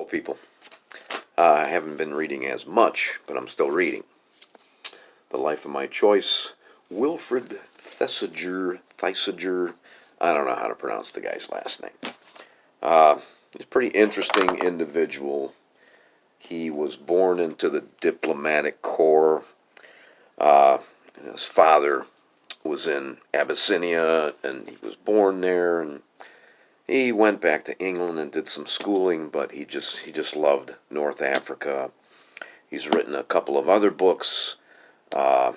People. I haven't been reading as much, but I'm still reading. The Life of My Choice, Wilfred Thesiger. I don't know how to pronounce the guy's last name. He's a pretty interesting individual. He was born into the diplomatic corps. His father was in Abyssinia, and he was born there, and he went back to England and did some schooling, but he just loved North Africa. He's written a couple of other books, The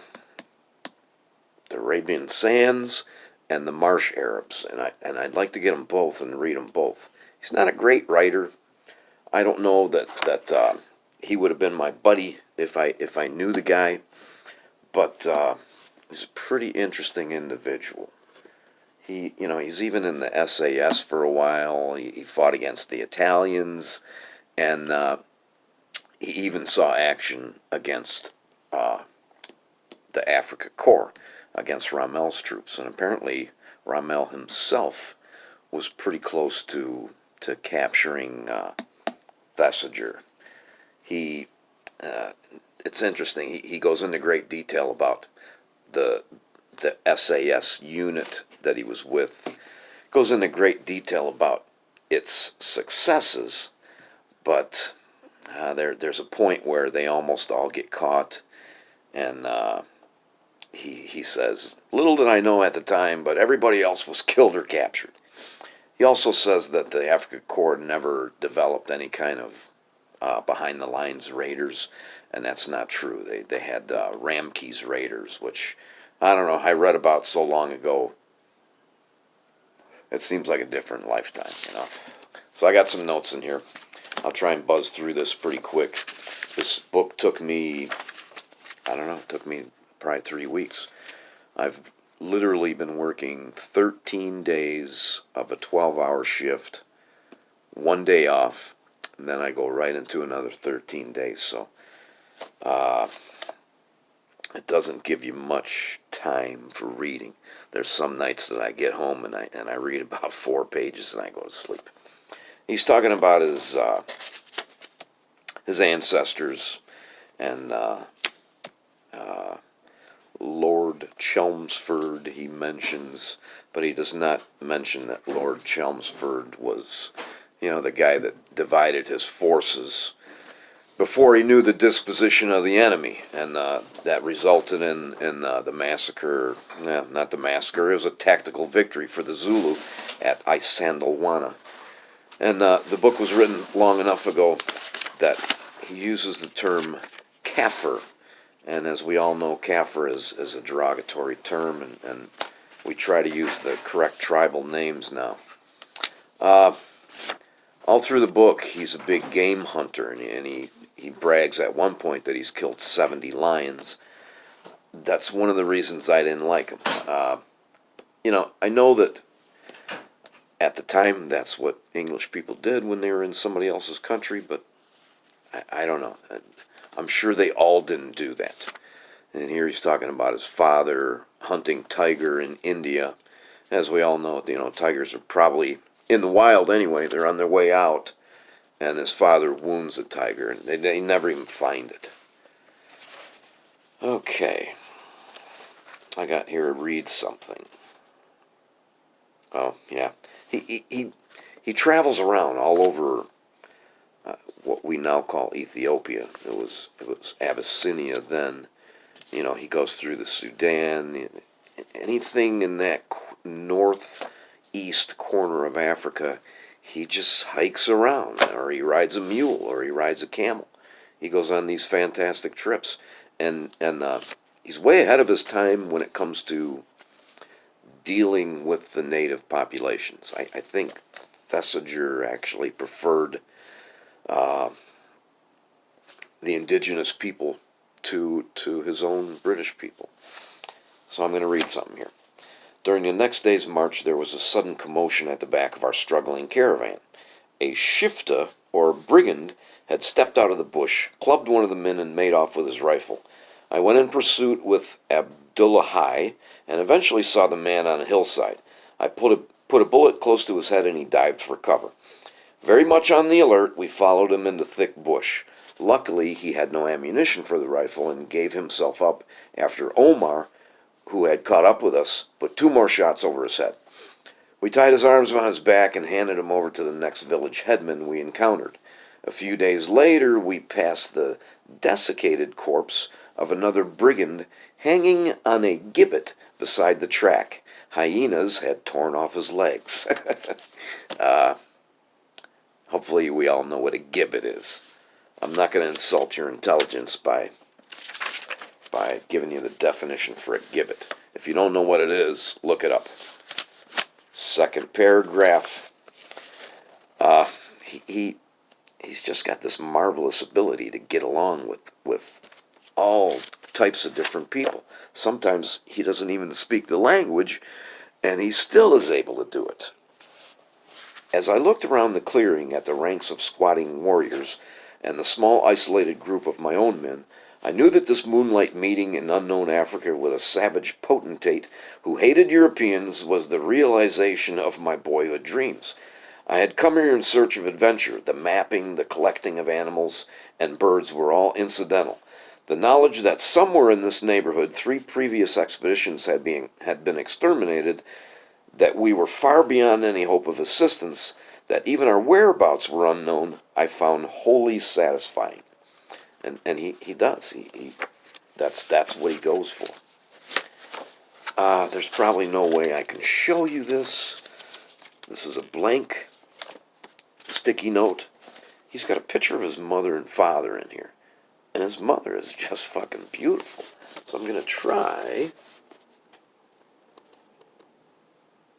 Arabian Sands and The Marsh Arabs, and I'd like to get them both and read them both. He's not a great writer. I don't know that he would have been my buddy if I knew the guy, but he's a pretty interesting individual. He's even in the SAS for a while. He fought against the Italians, and he even saw action against the Africa Corps, against Rommel's troops. And apparently Rommel himself was pretty close to capturing Thesiger. It's interesting. He goes into great detail about the SAS unit that he was with. Goes into great detail about its successes, but there's a point where they almost all get caught, and he says, "Little did I know at the time, but everybody else was killed or captured." He also says that the Africa Corps never developed any kind of behind-the-lines raiders, and that's not true. They had Ramkey's raiders, which, I don't know, I read about so long ago. It seems like a different lifetime. So I got some notes in here. I'll try and buzz through this pretty quick. This book took me, it took me probably 3 weeks. I've literally been working 13 days of a 12-hour shift, 1 day off, and then I go right into another 13 days. So it doesn't give you much time for reading. There's some nights that I get home and I read about 4 pages and I go to sleep. He's talking about his ancestors and Lord Chelmsford he mentions, but he does not mention that Lord Chelmsford was, the guy that divided his forces before he knew the disposition of the enemy, and that resulted in the massacre. Not the massacre. It was a tactical victory for the Zulu at Isandlwana. And the book was written long enough ago that he uses the term Kaffir, and as we all know, Kaffir is a derogatory term, and we try to use the correct tribal names now. All through the book, he's a big game hunter, and he brags at one point that he's killed 70 lions. That's one of the reasons I didn't like him. I know that at the time that's what English people did when they were in somebody else's country, but I don't know. I'm sure they all didn't do that. And here he's talking about his father hunting tiger in India. As we all know, tigers are probably in the wild anyway. They're on their way out. And his father wounds a tiger, and they never even find it. Okay. I got here to read something. Oh, yeah. He travels around all over what we now call Ethiopia. It was Abyssinia then. He goes through the Sudan, anything in that northeast corner of Africa. He just hikes around, or he rides a mule, or he rides a camel. He goes on these fantastic trips, and he's way ahead of his time when it comes to dealing with the native populations. I think Thesiger actually preferred the indigenous people to his own British people. So I'm going to read something here. During the next day's march, there was a sudden commotion at the back of our struggling caravan. A shifta, or brigand, had stepped out of the bush, clubbed one of the men, and made off with his rifle. I went in pursuit with Abdullahi, and eventually saw the man on a hillside. I put a bullet close to his head, and he dived for cover. Very much on the alert, we followed him into thick bush. Luckily, he had no ammunition for the rifle and gave himself up after Omar, who had caught up with us, put 2 more shots over his head. We tied his arms around his back and handed him over to the next village headman we encountered. A few days later, we passed the desiccated corpse of another brigand hanging on a gibbet beside the track. Hyenas had torn off his legs. uh, Hopefully we all know what a gibbet is. I'm not going to insult your intelligence by giving you the definition for a gibbet. If you don't know what it is, look it up. Second paragraph. He's just got this marvelous ability to get along with all types of different people. Sometimes he doesn't even speak the language, and he still is able to do it. As I looked around the clearing at the ranks of squatting warriors and the small isolated group of my own men, I knew that this moonlight meeting in unknown Africa with a savage potentate who hated Europeans was the realization of my boyhood dreams. I had come here in search of adventure. The mapping, the collecting of animals and birds were all incidental. The knowledge that somewhere in this neighborhood 3 previous expeditions had been exterminated, that we were far beyond any hope of assistance, that even our whereabouts were unknown, I found wholly satisfying. And he does. That's what he goes for. There's probably no way I can show you this. This is a blank sticky note. He's got a picture of his mother and father in here. And his mother is just fucking beautiful. So I'm going to try.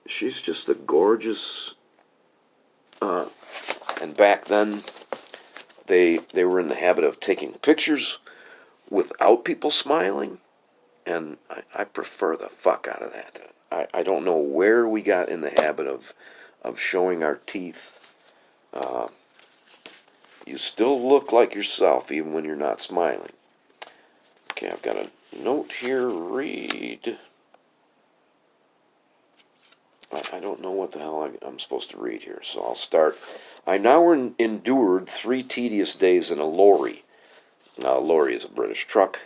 She's just a gorgeous, and back then, they were in the habit of taking pictures without people smiling, and I prefer the fuck out of that. I don't know where we got in the habit of showing our teeth. You still look like yourself even when you're not smiling. Okay, I've got a note here. Read. I don't know what the hell I'm supposed to read here, so I'll start. I now endured 3 tedious days in a lorry. Now, a lorry is a British truck.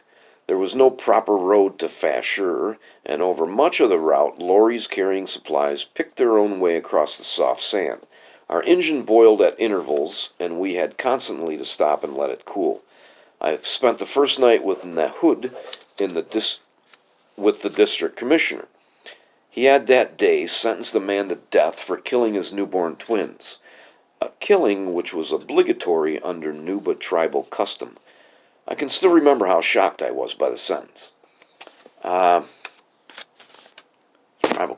There was no proper road to Fashur, and over much of the route, lorries carrying supplies picked their own way across the soft sand. Our engine boiled at intervals, and we had constantly to stop and let it cool. I spent the first night with Nahud with the district commissioner. He had that day sentenced the man to death for killing his newborn twins, a killing which was obligatory under Nuba tribal custom. I can still remember how shocked I was by the sentence. Tribal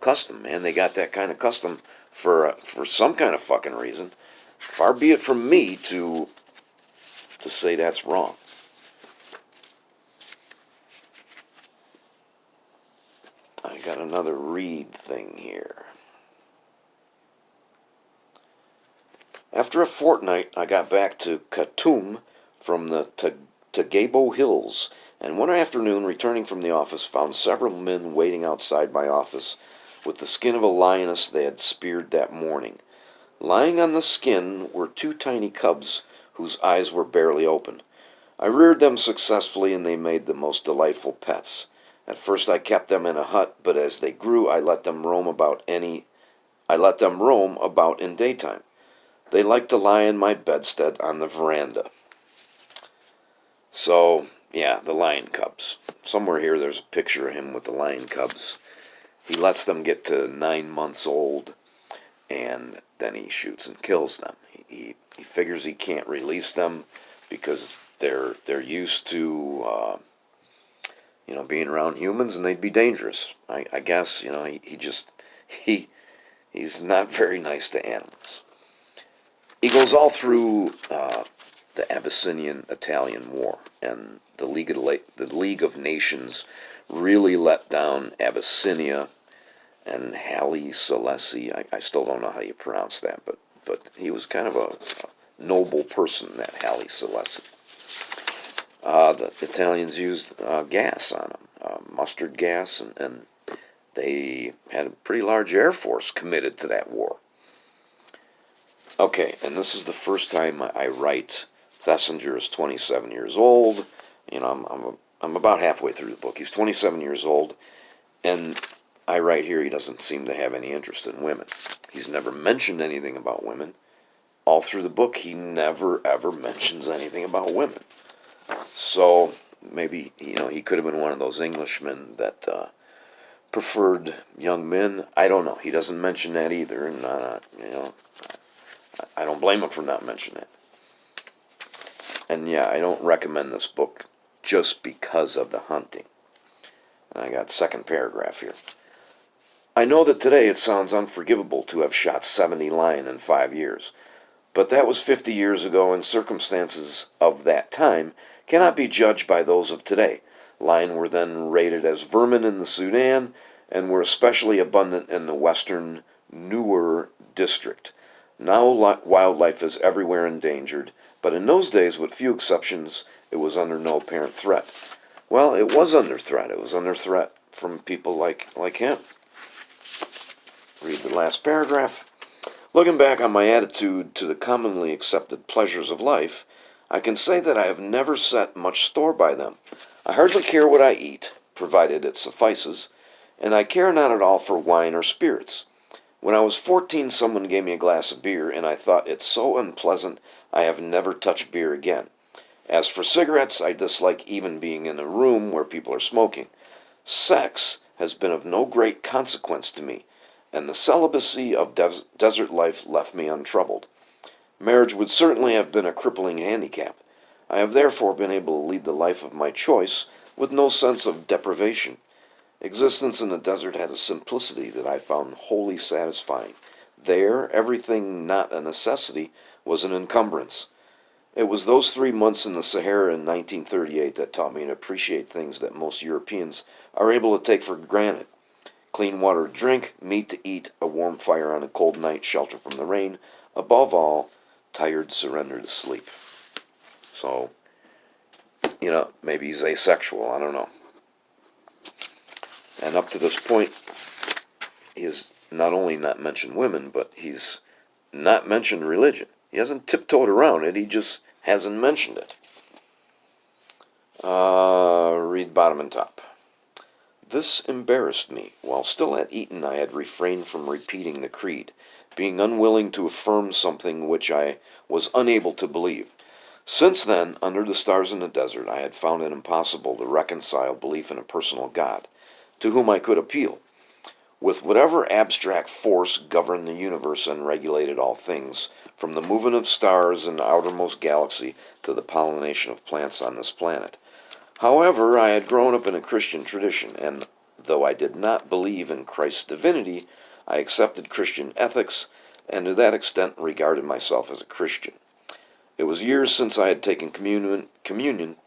custom, man. They got that kind of custom for some kind of fucking reason. Far be it from me to say that's wrong. I got another read thing here. After a fortnight, I got back to Khartoum from the Tagabo Hills, and one afternoon, returning from the office, found several men waiting outside my office with the skin of a lioness they had speared that morning. Lying on the skin were 2 tiny cubs whose eyes were barely open. I reared them successfully, and they made the most delightful pets. At first I kept them in a hut, but as they grew, I let them roam about in daytime. They liked to lie in my bedstead on the veranda. So, yeah, the lion cubs. Somewhere here there's a picture of him with the lion cubs. He lets them get to 9 months old, and then he shoots and kills them. He figures he can't release them because they're used to being around humans, and they'd be dangerous. I guess, he's not very nice to animals. He goes all through the Abyssinian-Italian War, and the League of Nations really let down Abyssinia, and Haile Selassie. I still don't know how you pronounce that, but he was kind of a noble person, that Haile Selassie. The Italians used gas on him, mustard gas, and they had a pretty large air force committed to that war. Okay, and this is the first time I write. Thesiger is 27 years old. You know, I'm about halfway through the book. He's 27 years old, and I write here he doesn't seem to have any interest in women. He's never mentioned anything about women. All through the book, he never ever mentions anything about women. So maybe, he could have been one of those Englishmen that preferred young men. I don't know. He doesn't mention that either, and I don't blame him for not mentioning it. And yeah, I don't recommend this book just because of the hunting. And I got second paragraph here. I know that today it sounds unforgivable to have shot 70 lion in 5 years, but that was 50 years ago, and circumstances of that time cannot be judged by those of today. Lion were then rated as vermin in the Sudan and were especially abundant in the western Nuer district. Now wildlife is everywhere endangered, but in those days, with few exceptions, it was under no apparent threat. Well, it was under threat. It was under threat from people like him. Read the last paragraph. Looking back on my attitude to the commonly accepted pleasures of life, I can say that I have never set much store by them. I hardly care what I eat, provided it suffices, and I care not at all for wine or spirits. When I was 14, someone gave me a glass of beer, and I thought it so unpleasant I have never touched beer again. As for cigarettes, I dislike even being in a room where people are smoking. Sex has been of no great consequence to me, and the celibacy of desert life left me untroubled. Marriage would certainly have been a crippling handicap. I have therefore been able to lead the life of my choice with no sense of deprivation. Existence in the desert had a simplicity that I found wholly satisfying. There, everything not a necessity was an encumbrance. It was those 3 months in the Sahara in 1938 that taught me to appreciate things that most Europeans are able to take for granted. Clean water to drink, meat to eat, a warm fire on a cold night, shelter from the rain. Above all, tired surrender to sleep. So, maybe he's asexual, I don't know. And up to this point, he has not only not mentioned women, but he's not mentioned religion. He hasn't tiptoed around it, he just hasn't mentioned it. Read bottom and top. This embarrassed me. While still at Eton, I had refrained from repeating the creed, being unwilling to affirm something which I was unable to believe. Since then, under the stars in the desert, I had found it impossible to reconcile belief in a personal God, to whom I could appeal. With whatever abstract force governed the universe and regulated all things, from the movement of stars in the outermost galaxy to the pollination of plants on this planet. However, I had grown up in a Christian tradition, and though I did not believe in Christ's divinity, I accepted Christian ethics, and to that extent regarded myself as a Christian. It was years since I had taken communion,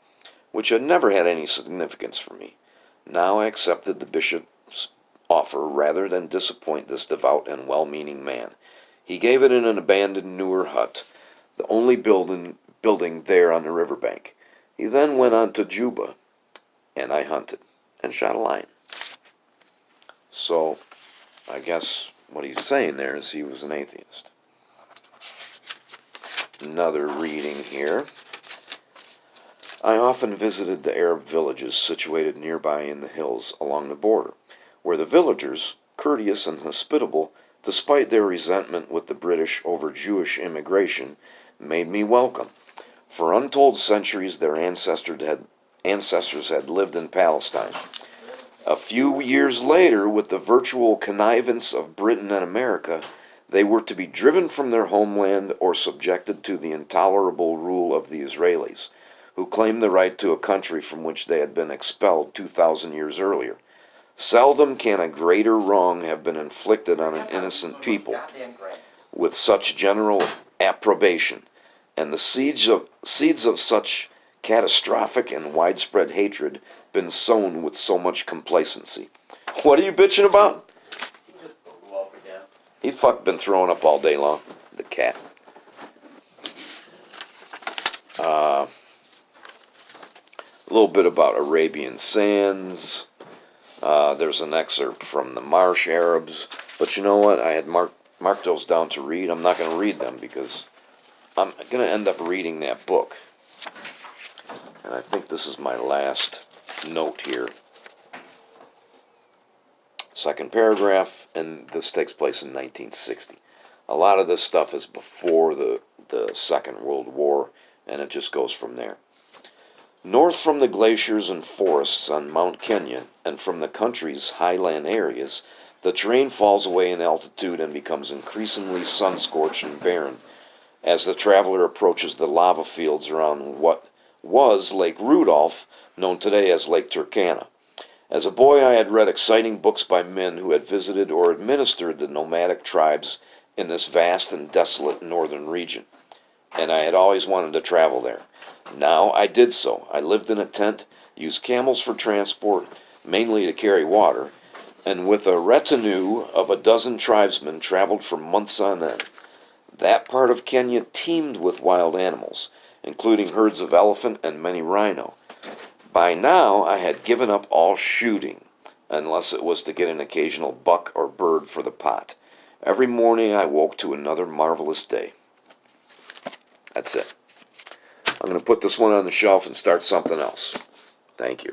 which had never had any significance for me. Now I accepted the bishop's offer rather than disappoint this devout and well-meaning man. He gave it in an abandoned Nuer hut, the only building there on the riverbank. He then went on to Juba, and I hunted and shot a lion. So, I guess what he's saying there is he was an atheist. Another reading here. I often visited the Arab villages situated nearby in the hills along the border, where the villagers, courteous and hospitable, despite their resentment with the British over Jewish immigration, made me welcome. For untold centuries their ancestors had lived in Palestine. A few years later, with the virtual connivance of Britain and America, they were to be driven from their homeland or subjected to the intolerable rule of the Israelis, who claimed the right to a country from which they had been expelled 2,000 years earlier. Seldom can a greater wrong have been inflicted on an innocent people with such general approbation, and the seeds of such catastrophic and widespread hatred been sown with so much complacency. What are you bitching about? He just blew up again. He been throwing up all day long, the cat. A little bit about Arabian sands. There's an excerpt from the Marsh Arabs, but you know what? I had marked mark those down to read. I'm not going to read them because I'm going to end up reading that book. And I think this is my last note here. Second paragraph, and this takes place in 1960. A lot of this stuff is before the Second World War, and it just goes from there. North from the glaciers and forests on Mount Kenya, and from the country's highland areas, the terrain falls away in altitude and becomes increasingly sun-scorched and barren as the traveler approaches the lava fields around what was Lake Rudolph, known today as Lake Turkana. As a boy, I had read exciting books by men who had visited or administered the nomadic tribes in this vast and desolate northern region, and I had always wanted to travel there. Now I did so. I lived in a tent, used camels for transport, mainly to carry water, and with a retinue of a dozen tribesmen traveled for months on end. That part of Kenya teemed with wild animals, including herds of elephant and many rhino. By now, I had given up all shooting, unless it was to get an occasional buck or bird for the pot. Every morning I woke to another marvelous day. That's it. I'm going to put this one on the shelf and start something else. Thank you.